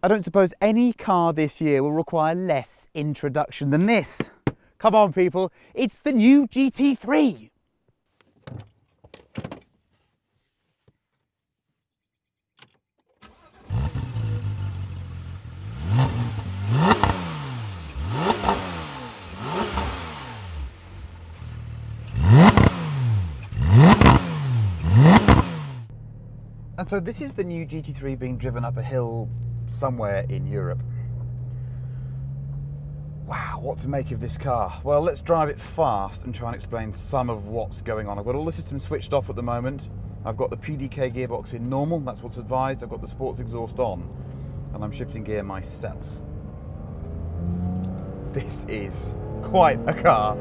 I don't suppose any car this year will require less introduction than this. Come on people, it's the new GT3. And so this is the new GT3 being driven up a hill somewhere in Europe. Wow, what to make of this car? Well, let's drive it fast and try and explain some of what's going on. I've got all the systems switched off at the moment. I've got the PDK gearbox in normal, that's what's advised. I've got the sports exhaust on, and I'm shifting gear myself. This is quite a car.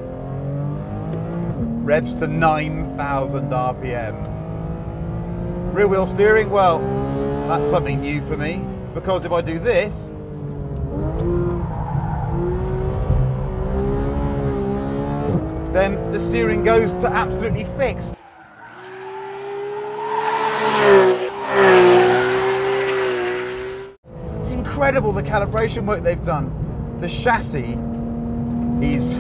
Revs to 9,000 RPM. Rear wheel steering, well, that's something new for me, because if I do this, then the steering goes to absolutely fixed. It's incredible the calibration work they've done. The chassis is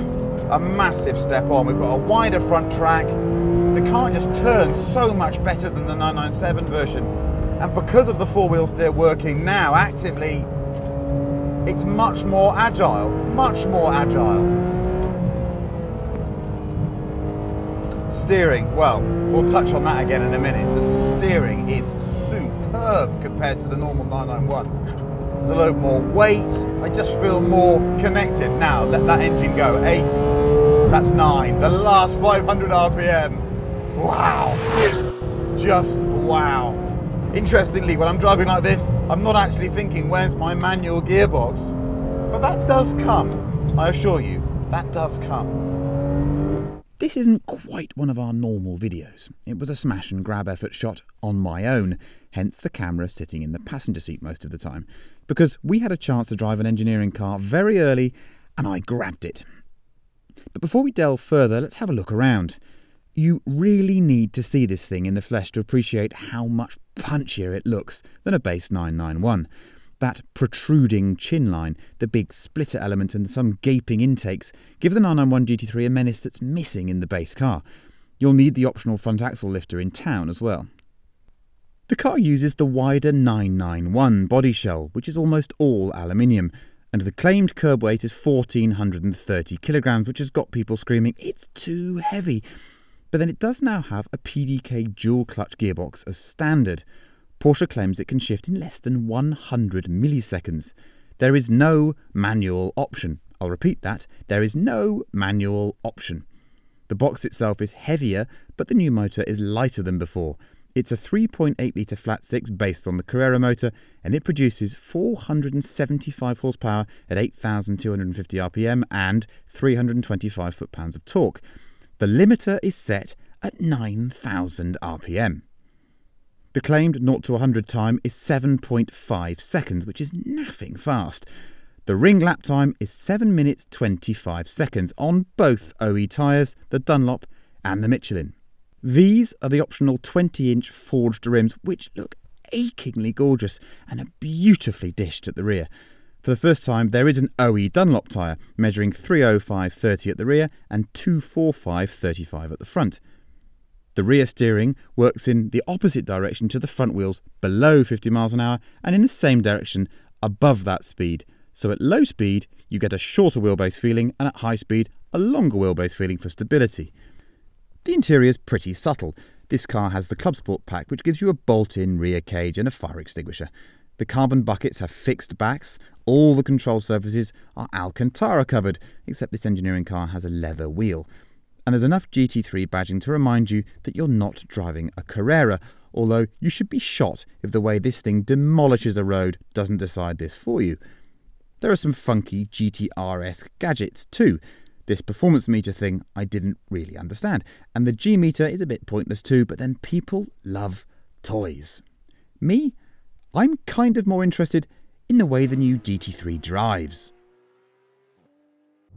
a massive step on. We've got a wider front track. The car just turns so much better than the 997 version. And because of the four-wheel steer working now actively, it's much more agile, much more agile. Steering, well, we'll touch on that again in a minute. The steering is superb compared to the normal 991. There's a load more weight. I just feel more connected. Now, let that engine go. 8, that's 9. The last 500 RPM. Wow, just wow. Interestingly, when I'm driving like this, I'm not actually thinking, where's my manual gearbox? But that does come, I assure you, that does come. This isn't quite one of our normal videos. It was a smash and grab effort shot on my own, hence the camera sitting in the passenger seat most of the time, because we had a chance to drive an engineering car very early and I grabbed it. But before we delve further, let's have a look around. You really need to see this thing in the flesh to appreciate how much punchier it looks than a base 991. That protruding chin line, the big splitter element and some gaping intakes give the 991 GT3 a menace that's missing in the base car. You'll need the optional front axle lifter in town as well. The car uses the wider 991 body shell, which is almost all aluminium, and the claimed curb weight is 1,430 kilograms, which has got people screaming, it's too heavy. But then it does now have a PDK dual clutch gearbox as standard. Porsche claims it can shift in less than 100 milliseconds. There is no manual option. I'll repeat that, there is no manual option. The box itself is heavier, but the new motor is lighter than before. It's a 3.8 litre flat six based on the Carrera motor, and it produces 475 horsepower at 8,250 RPM and 325 foot-pounds of torque. The limiter is set at 9,000 RPM. The claimed 0 to 100 time is 7.5 seconds, which is naffing fast. The ring lap time is 7 minutes 25 seconds on both OE tyres, the Dunlop and the Michelin. These are the optional 20-inch forged rims, which look achingly gorgeous and are beautifully dished at the rear. For the first time, there is an OE Dunlop tyre, measuring 305/30 at the rear and 245/35 at the front. The rear steering works in the opposite direction to the front wheels below 50 miles an hour and in the same direction above that speed. So at low speed, you get a shorter wheelbase feeling, and at high speed, a longer wheelbase feeling for stability. The interior is pretty subtle. This car has the Club Sport pack, which gives you a bolt-in rear cage and a fire extinguisher. The carbon buckets have fixed backs. All the control surfaces are Alcantara covered, except this engineering car has a leather wheel. And there's enough GT3 badging to remind you that you're not driving a Carrera, although you should be shot if the way this thing demolishes a road doesn't decide this for you. There are some funky GTR-esque gadgets too. This performance meter thing I didn't really understand, and the G meter is a bit pointless too, but then people love toys. Me? I'm kind of more interested in the way the new GT3 drives.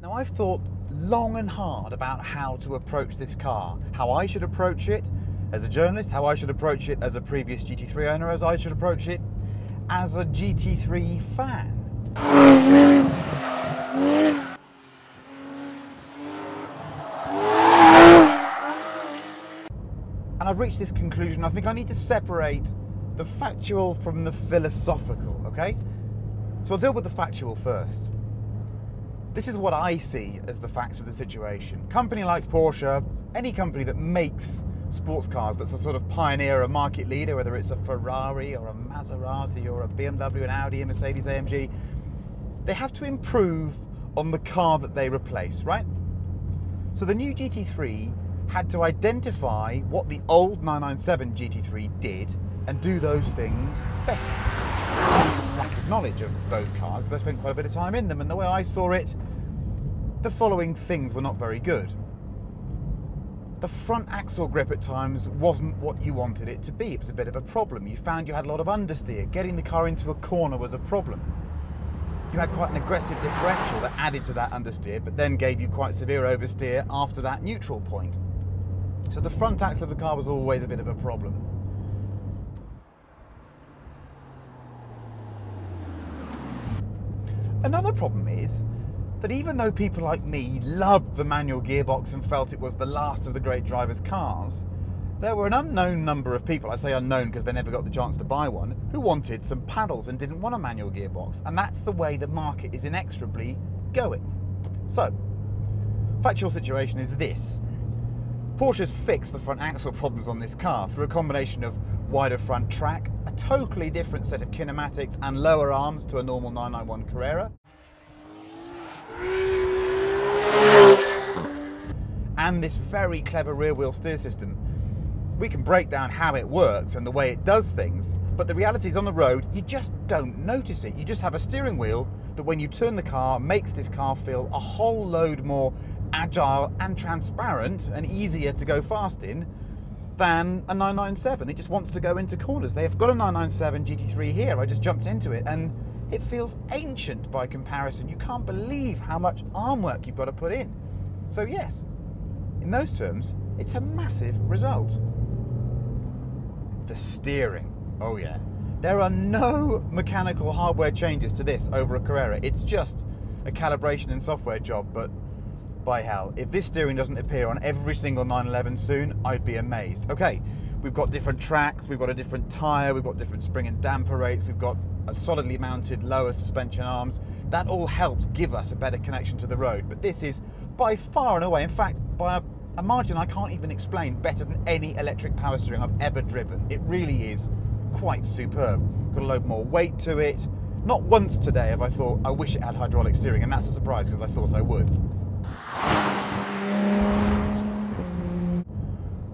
Now, I've thought long and hard about how to approach this car, how I should approach it as a journalist, how I should approach it as a previous GT3 owner, as I should approach it as a GT3 fan. And I've reached this conclusion. I think I need to separate the factual from the philosophical, okay? So I'll deal with the factual first. This is what I see as the facts of the situation. Company like Porsche, any company that makes sports cars that's a sort of pioneer, a market leader, whether it's a Ferrari or a Maserati or a BMW, an Audi, a Mercedes AMG, they have to improve on the car that they replace, right? So the new GT3 had to identify what the old 997 GT3 did and do those things better. Lack of knowledge of those cars, because I spent quite a bit of time in them, and the way I saw it, the following things were not very good. The front axle grip at times wasn't what you wanted it to be. It was a bit of a problem. You found you had a lot of understeer. Getting the car into a corner was a problem. You had quite an aggressive differential that added to that understeer, but then gave you quite severe oversteer after that neutral point. So the front axle of the car was always a bit of a problem. Another problem is that even though people like me loved the manual gearbox and felt it was the last of the great drivers' cars, there were an unknown number of people, I say unknown because they never got the chance to buy one, who wanted some paddles and didn't want a manual gearbox. And that's the way the market is inexorably going. So, factual situation is this. Porsche's fixed the front axle problems on this car through a combination of wider front track, a totally different set of kinematics and lower arms to a normal 991 Carrera, and this very clever rear wheel steer system. We can break down how it works and the way it does things, but the reality is on the road, you just don't notice it. You just have a steering wheel that when you turn the car, makes this car feel a whole load more agile and transparent and easier to go fast in than a 997. It just wants to go into corners. They have got a 997 GT3 here. I just jumped into it and it feels ancient by comparison. You can't believe how much arm work you've got to put in. So yes, in those terms, it's a massive result. The steering, oh yeah. There are no mechanical hardware changes to this over a Carrera. It's just a calibration and software job, but by hell, if this steering doesn't appear on every single 911 soon, I'd be amazed. Okay, we've got different tracks, we've got a different tyre, we've got different spring and damper rates, we've got a solidly mounted lower suspension arms. That all helps give us a better connection to the road, but this is by far and away, in fact, by a margin I can't even explain, better than any electric power steering I've ever driven. It really is quite superb. Got a load more weight to it. Not once today have I thought, I wish it had hydraulic steering, and that's a surprise because I thought I would.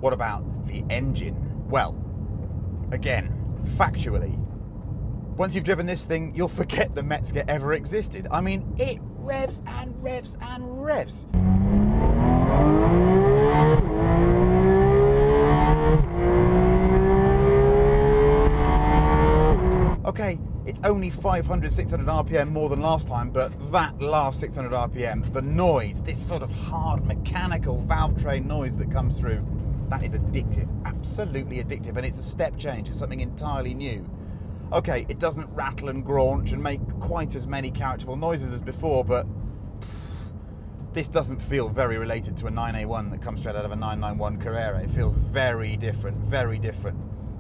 What about the engine? Well, again, factually, once you've driven this thing, you'll forget the Metzger ever existed. I mean, it revs and revs and revs. Okay, it's only 500, 600 RPM more than last time, but that last 600 RPM, the noise, this sort of hard mechanical valve train noise that comes through, that is addictive, absolutely addictive, and it's a step change, it's something entirely new. Okay, it doesn't rattle and graunch and make quite as many characterful noises as before, but this doesn't feel very related to a 9A1 that comes straight out of a 991 Carrera. It feels very different, very different.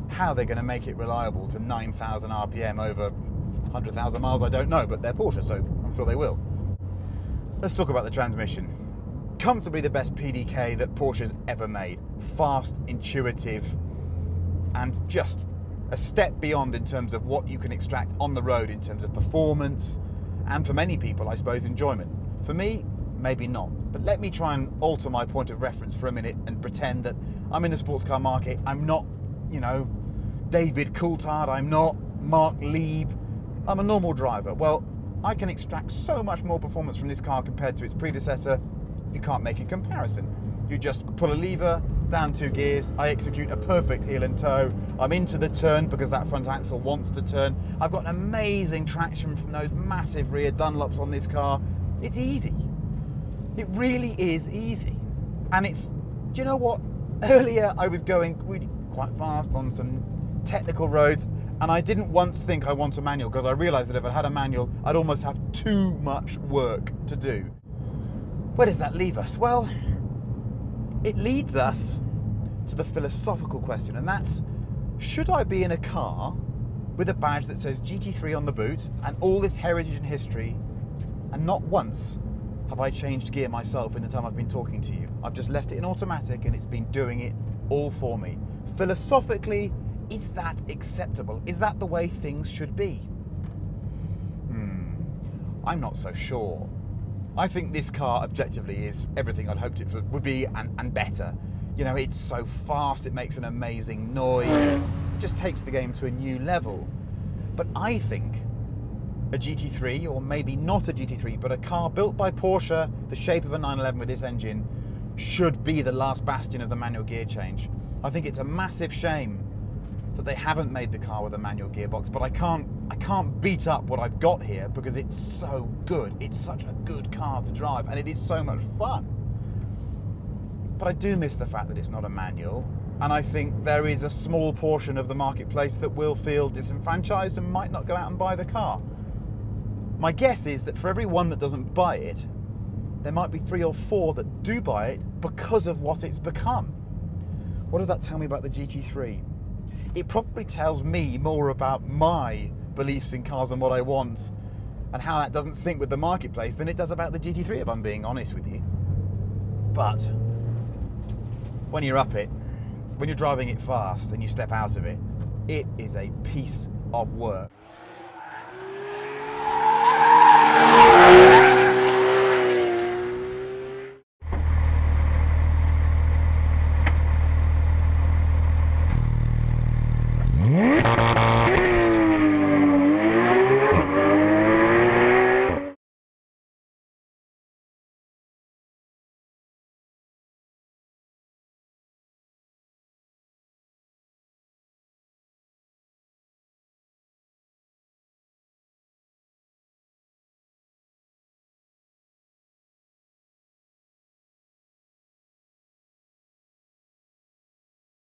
How they're going to make it reliable to 9,000 RPM over 100,000 miles, I don't know, but they're Porsche, so I'm sure they will. Let's talk about the transmission. Comfortably the best PDK that Porsche's ever made. Fast, intuitive, and just a step beyond in terms of what you can extract on the road in terms of performance, and for many people, I suppose, enjoyment. For me, maybe not. But let me try and alter my point of reference for a minute and pretend that I'm in the sports car market. I'm not, you know, David Coulthard, I'm not Mark Lieb, I'm a normal driver. Well, I can extract so much more performance from this car compared to its predecessor, you can't make a comparison. You just pull a lever, down 2 gears, I execute a perfect heel and toe, I'm into the turn because that front axle wants to turn, I've got an amazing traction from those massive rear Dunlops on this car. It's easy. It really is easy. And it's, do you know what? Earlier I was going really quite fast on some technical roads, And I didn't once think I want a manual, because I realised that if I had a manual, I'd almost have too much work to do. Where does that leave us? Well, it leads us to the philosophical question, and that's, should I be in a car with a badge that says GT3 on the boot and all this heritage and history, and not once have I changed gear myself in the time I've been talking to you? I've just left it in automatic and it's been doing it all for me. Philosophically, is that acceptable? Is that the way things should be? I'm not so sure. I think this car objectively is everything I'd hoped it would be and better. You know, it's so fast, it makes an amazing noise, it just takes the game to a new level. But I think a GT3, or maybe not a GT3, but a car built by Porsche, the shape of a 911 with this engine, should be the last bastion of the manual gear change. I think it's a massive shame that they haven't made the car with a manual gearbox, but I can't beat up what I've got here because it's so good. It's such a good car to drive and it is so much fun. But I do miss the fact that it's not a manual, and I think there is a small portion of the marketplace that will feel disenfranchised and might not go out and buy the car. My guess is that for every one that doesn't buy it, there might be 3 or 4 that do buy it because of what it's become. What does that tell me about the GT3? It probably tells me more about my beliefs in cars and what I want and how that doesn't sync with the marketplace than it does about the GT3, if I'm being honest with you. But when you're up it, when you're driving it fast and you step out of it, it is a piece of work.